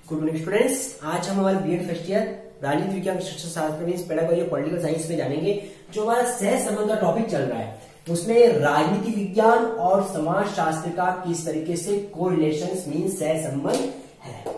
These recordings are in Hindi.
Good morning students. आज हम हमारे बीएड फर्स्ट ईयर राजनीति विज्ञान शिक्षा शास्त्र मींस पेडागोजी पॉलिटिकल साइंस में जानेंगे। जो हमारा सह संबंध का टॉपिक चल रहा है उसमें राजनीति विज्ञान और समाज शास्त्र का किस तरीके से कोरिलेशन मींस सह संबंध है।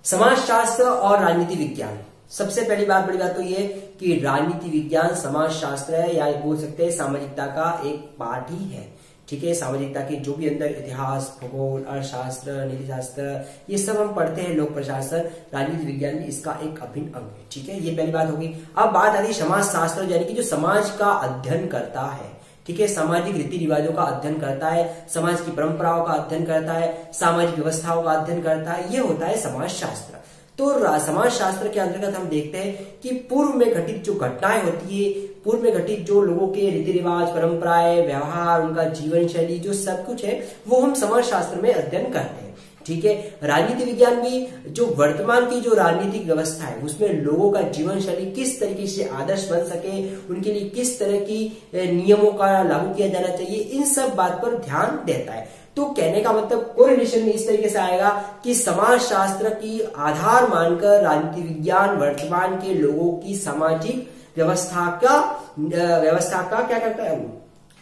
समाज शास्त्र और राजनीति विज्ञान, सबसे पहली बात बड़ी बात तो ये कि राजनीति विज्ञान समाज शास्त्र है या बोल सकते हैं सामाजिकता का एक पार्ट ही है। ठीक है, सामाजिकता के जो भी अंदर इतिहास, भूगोल, अर्थशास्त्र, नीति शास्त्र ये सब हम पढ़ते हैं, लोक प्रशासन, राजनीति विज्ञान भी इसका एक अभिन्न अंग है। ठीक है, ये पहली बात होगी। अब बात आती है समाज शास्त्र, यानी कि जो समाज का अध्ययन करता है। ठीक है, सामाजिक रीति रिवाजों का अध्ययन करता है, समाज की परंपराओं का अध्ययन करता है, सामाजिक व्यवस्थाओं का अध्ययन करता है, ये होता है समाज शास्त्र। तो समाज शास्त्र के अंतर्गत हम देखते हैं कि पूर्व में घटित जो घटनाएं होती है, पूर्व में घटित जो लोगों के रीति रिवाज, परंपराएं, व्यवहार, उनका जीवन शैली, जो सब कुछ है वो हम समाज शास्त्र में अध्ययन करते हैं। ठीक है, राजनीति विज्ञान भी जो वर्तमान की जो राजनीतिक व्यवस्था है उसमें लोगों का जीवन शैली किस तरीके से आदर्श बन सके, उनके लिए किस तरह की नियमों का लागू किया जाना चाहिए, इन सब बात पर ध्यान देता है। तो कहने का मतलब कोरिलेशन में इस तरीके से आएगा कि समाज शास्त्र की आधार मानकर राजनीति विज्ञान वर्तमान के लोगों की सामाजिक व्यवस्था का क्या करता है,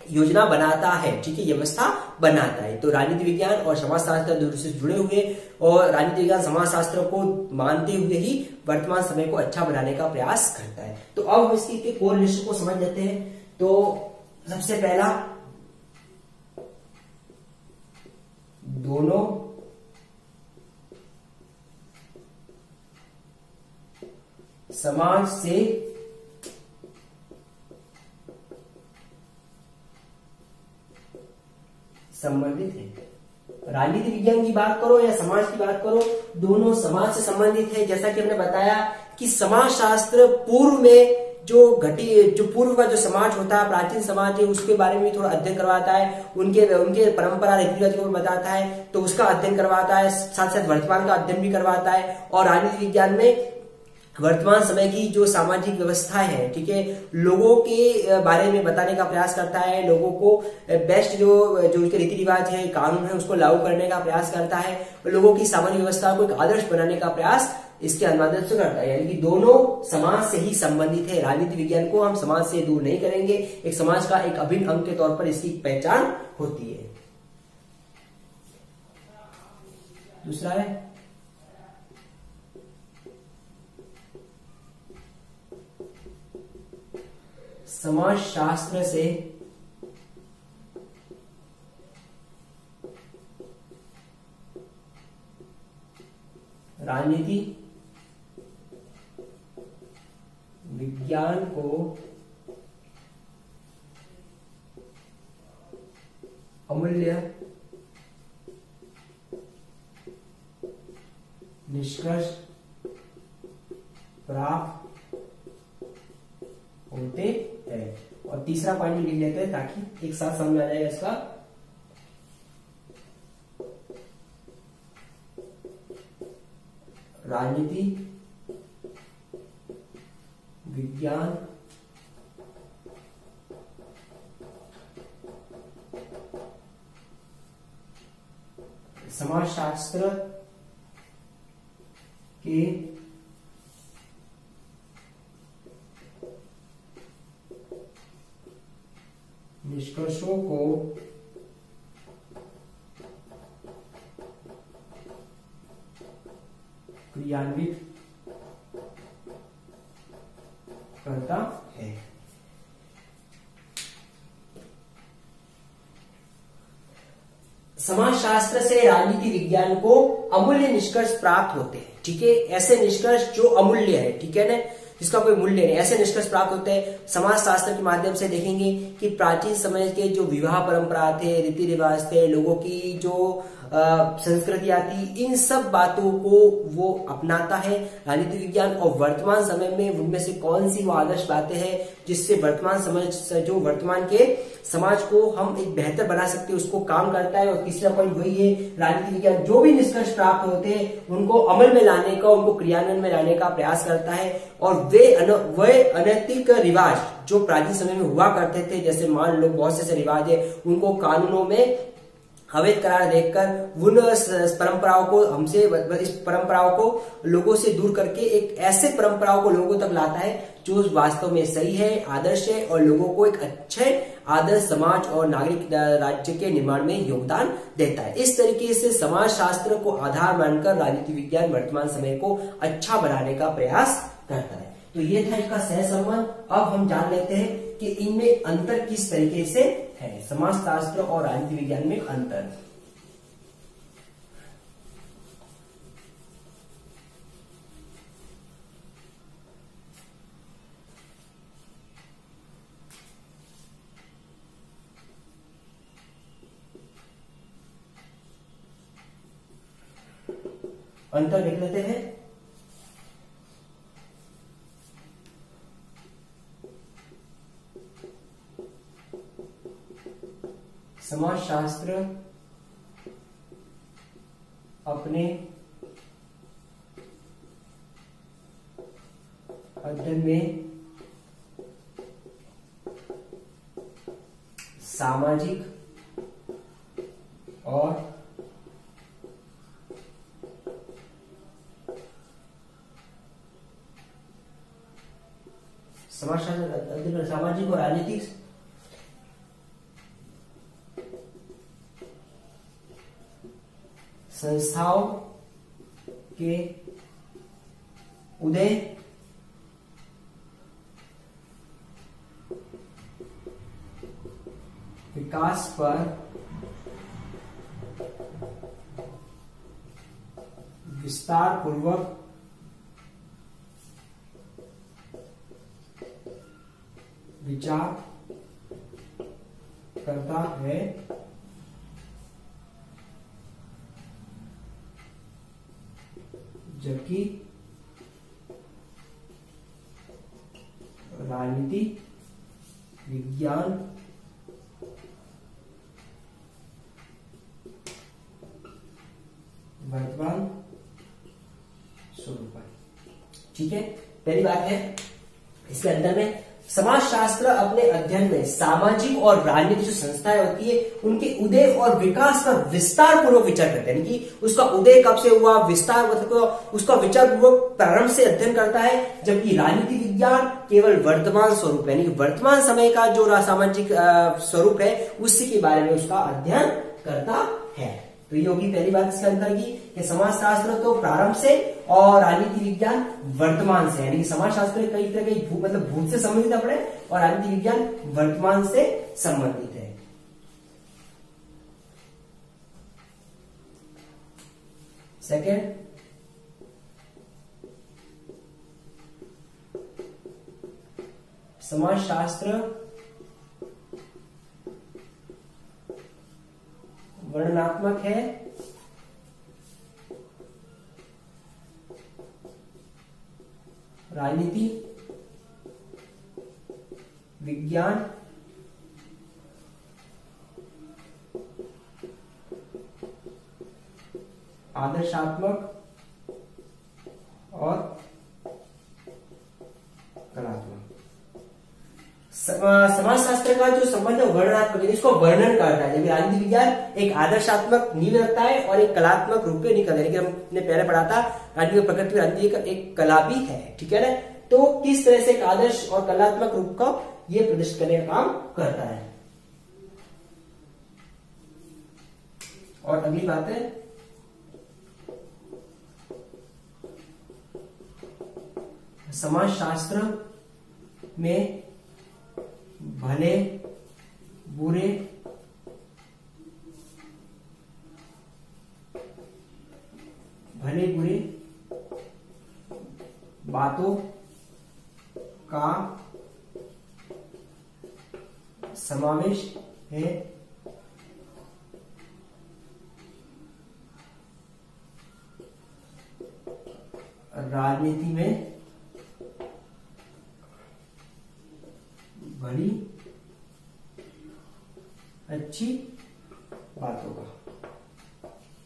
योजना बनाता है। ठीक है, व्यवस्था बनाता है। तो राजनीति विज्ञान और समाज शास्त्र दोनों से जुड़े हुए और राजनीति विज्ञान समाज शास्त्र को मानते हुए ही वर्तमान समय को अच्छा बनाने का प्रयास करता है। तो अब हम इसके कोरिलेशन को समझ लेते हैं। तो सबसे पहला, दोनों समाज से संबंधित है। राजनीति विज्ञान की बात करो या समाज की बात करो, दोनों समाज से संबंधित है। जैसा कि हमने बताया कि समाज शास्त्र पूर्व में जो पूर्व का जो समाज होता है, प्राचीन समाज है, उसके बारे में थोड़ा अध्ययन करवाता है, उनके परंपरा रीति रिवाज को बताता है, तो उसका अध्ययन करवाता है, साथ साथ वर्तमान का अध्ययन भी करवाता है। और राजनीति विज्ञान में वर्तमान समय की जो सामाजिक व्यवस्था है, ठीक है, लोगों के बारे में बताने का प्रयास करता है, लोगों को बेस्ट जो उनके रीति रिवाज है, कानून है, उसको लागू करने का प्रयास करता है, लोगों की सामाजिक व्यवस्था को एक आदर्श बनाने का प्रयास इसके मदद से करता है। यानी कि दोनों समाज से ही संबंधित है। राजनीति विज्ञान को हम समाज से दूर नहीं करेंगे, एक समाज का एक अभिन्न अंग के तौर पर इसकी पहचान होती है। दूसरा है समाज शास्त्र से राजनीति विज्ञान को अमूल्य निष्कर्ष प्राप्त होते हैं। और तीसरा पॉइंट लिख लेते हैं ताकि एक साथ समझ आ जाएगा इसका। राजनीति विज्ञान समाज शास्त्र के निष्कर्षों को क्रियान्वित करता है। समाज शास्त्र से राजनीति विज्ञान को अमूल्य निष्कर्ष प्राप्त होते हैं। ठीक है, ऐसे निष्कर्ष जो अमूल्य है, ठीक है ना, जिसका कोई मूल्य नहीं, ऐसे निष्कर्ष प्राप्त होते हैं। समाज शास्त्र के माध्यम से देखेंगे कि प्राचीन समय के जो विवाह परंपरा थे, रीति रिवाज थे, लोगों की जो संस्कृतियां थी, इन सब बातों को वो अपनाता है राजनीति विज्ञान। और वर्तमान समय में उनमें से कौन सी वो आदर्श बातें हैं जिससे वर्तमान जो वर्तमान के समाज को हम एक बेहतर बना सकते हैं, उसको काम करता है। और तीसरा पॉइंट वही है, राजनीति विज्ञान जो भी निष्कर्ष प्राप्त होते हैं उनको अमल में लाने का, उनको क्रियान्वयन में लाने का प्रयास करता है। और वे अनैतिक रिवाज जो प्राचीन समय में हुआ करते थे, जैसे मान लो बहुत से रिवाज है, उनको कानूनों में अवैध करार देखकर उन परंपराओं को इस परंपराओं को लोगों से दूर करके एक ऐसे परंपराओं को लोगों तक लाता है जो वास्तव में सही है, आदर्श है और लोगों को एक अच्छे आदर्श समाज और नागरिक राज्य के निर्माण में योगदान देता है। इस तरीके से समाज शास्त्र को आधार मानकर राजनीति विज्ञान वर्तमान समय को अच्छा बनाने का प्रयास करता है। तो ये था इसका सहसंबंध। अब हम जान लेते हैं कि इनमें अंतर किस तरीके से है, समाजशास्त्र और राजनीति विज्ञान में अंतर। अंतर देख लेते हैं। समाजशास्त्र अपने अध्ययन में सामाजिक और सामाजिक और राजनीतिक संस्थाओं के उदय, विकास पर विस्तार पूर्वक विचार करता है, जबकि राजनीति विज्ञान वर्तमान स्वरूप है। ठीक है, पहली बात है इसके अंदर में समाजशास्त्र अपने अध्ययन में सामाजिक और राजनीतिक जो संस्थाएं होती है उनके उदय और विकास पर विस्तार पूर्वक विचार करते हैं। यानी कि उसका उदय कब से हुआ, विस्तार मतलब उसका विचार पूर्वक प्रारंभ से अध्ययन करता है, जबकि राजनीति विज्ञान केवल वर्तमान स्वरूप यानी कि वर्तमान समय का जो सामाजिक स्वरूप है उसी के बारे में उसका अध्ययन करता है। तो ये होगी पहली बात इसके अंदर की कि समाजशास्त्र तो प्रारंभ से और राजनीति विज्ञान वर्तमान से, यानी कि समाजशास्त्र कई तरह के मतलब भूत से संबंधित अपने और राजनीति विज्ञान वर्तमान से संबंधित है। सेकेंड, समाजशास्त्र वर्णनात्मक है, राजनीति विज्ञान आदर्शात्मक और कलात्मक। समाजशास्त्र का जो संबंध है वर्णनात्मक, इसको वर्णन करता है, जबकि राजनीति विज्ञान एक आदर्शात्मक नींव रखता है और एक कलात्मक रूप में निकलता है। लेकिन हमने पहले पढ़ा था राजनीति प्रकृति राजनीति का एक कला भी है। ठीक है ना, तो किस तरह से एक आदर्श और कलात्मक रूप का ये प्रदर्शित करने का काम करता है। और अगली बात है समाजशास्त्र में भले बुरे बातों का समावेश है, राजनीति में भली अच्छी बातों का।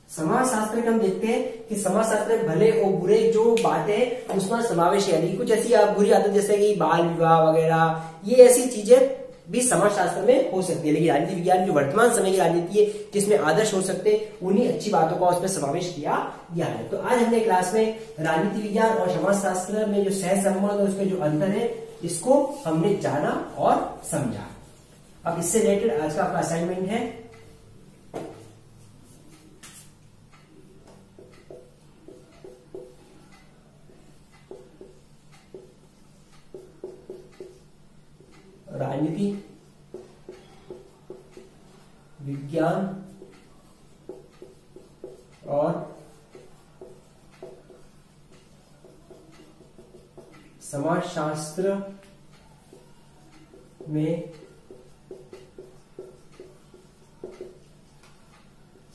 समाजशास्त्र में हम देखते हैं कि समाजशास्त्र में भले और बुरे जो बातें उसका समावेश है, यानी कुछ ऐसी बुरी आदत जैसे कि बाल विवाह वगैरह, ये ऐसी चीजें भी समाजशास्त्र में हो सकती है, लेकिन राजनीति विज्ञान जो वर्तमान समय की राजनीति है जिसमें आदर्श हो सकते हैं उन्हीं अच्छी बातों का उसमें समावेश किया गया है। तो आज हमने क्लास में राजनीति विज्ञान और समाजशास्त्र में जो सह संबंध और उसके जो अंतर है इसको हमने जाना और समझा। अब इससे रिलेटेड आज का आपका असाइनमेंट है राजनीति विज्ञान और समाजशास्त्र में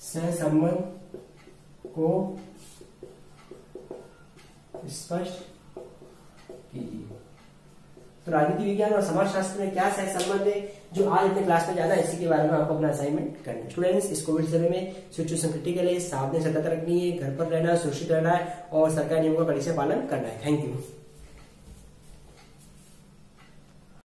सहसंबंध को स्पष्ट कीजिए। तो राजनीति विज्ञान और समाजशास्त्र में क्या सह संबंध है जो आज अपने क्लास में जाना है, इसी के बारे में आपको अपना असाइनमेंट करना है। स्टूडेंट्स, इस कोविड समय में सिचुएशन क्रिटिकल है, सावधानी सतर्क रखनी है, घर पर रहना, सुरक्षित रहना है और सरकारी नियमों का कड़ी से पालन करना है। Thank you.